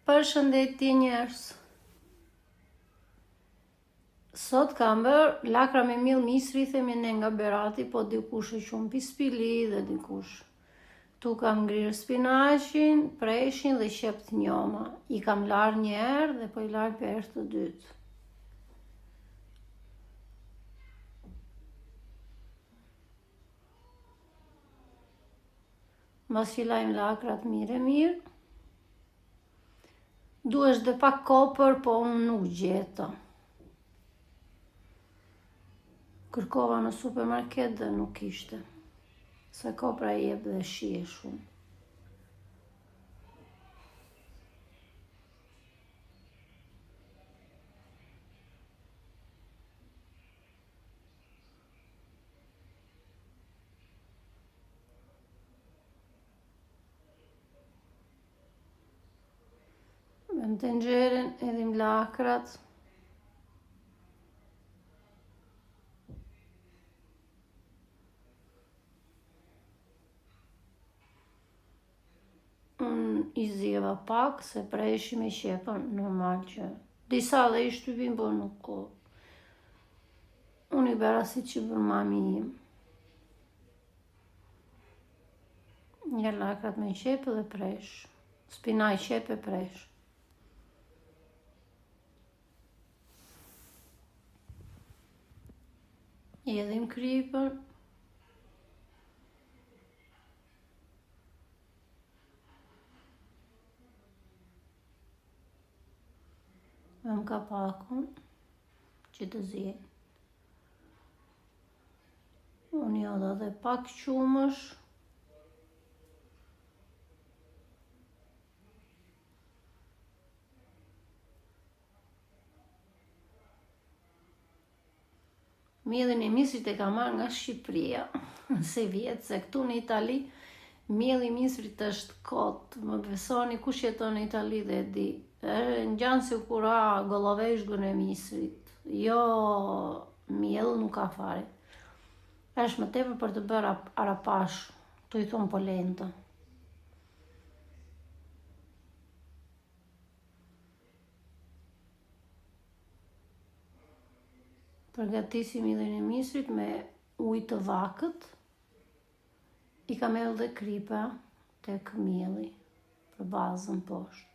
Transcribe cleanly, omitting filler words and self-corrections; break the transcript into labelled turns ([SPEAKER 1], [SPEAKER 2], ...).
[SPEAKER 1] Përshëndetje njerëz. Sot kam bërë lakra me miell misri, themi ne nga Berati, po dikush e quajnë pispili dhe dikush. Tu kam ngrirë spinaqin, preshin dhe qep të njoma. I kam larë një herë dhe po i larë për herë të dytë. Mas që lajmë lakrat mirë. Duhesh dhe pak kopër, po unë nuk gjeta. Kërkova në supermarket dhe nuk ishte. Se kopra i jep dhe shije shumë. Në tenxherën edhim lakrat. Unë i zjeva pak se preshi me qepën normal që disa dhe i shtypin, po nuk. Unë i bera si që për mami im. Një lakrat me qepë dhe presh. Spinaj qepë e presh. I edhim kripën. Vëm kapakun që të zjenë. Unë jo dhe pak qumësh. Miellin e misrit e kam marrë nga Shqipëria, se vjetë, se këtu në Itali, mielli i misrit është kot. Më besoni, kush jeton në Itali dhe di. Në gjanë si kura golloveshgën e misrit. Jo, miell nuk ka fare. Është më tepër për të bërë arapash, tu i thonë polenta. Përgatisim miellin e misrit me ujë të vakët. I kam hedhur dhe kripa tek mielli për bazën poshtë.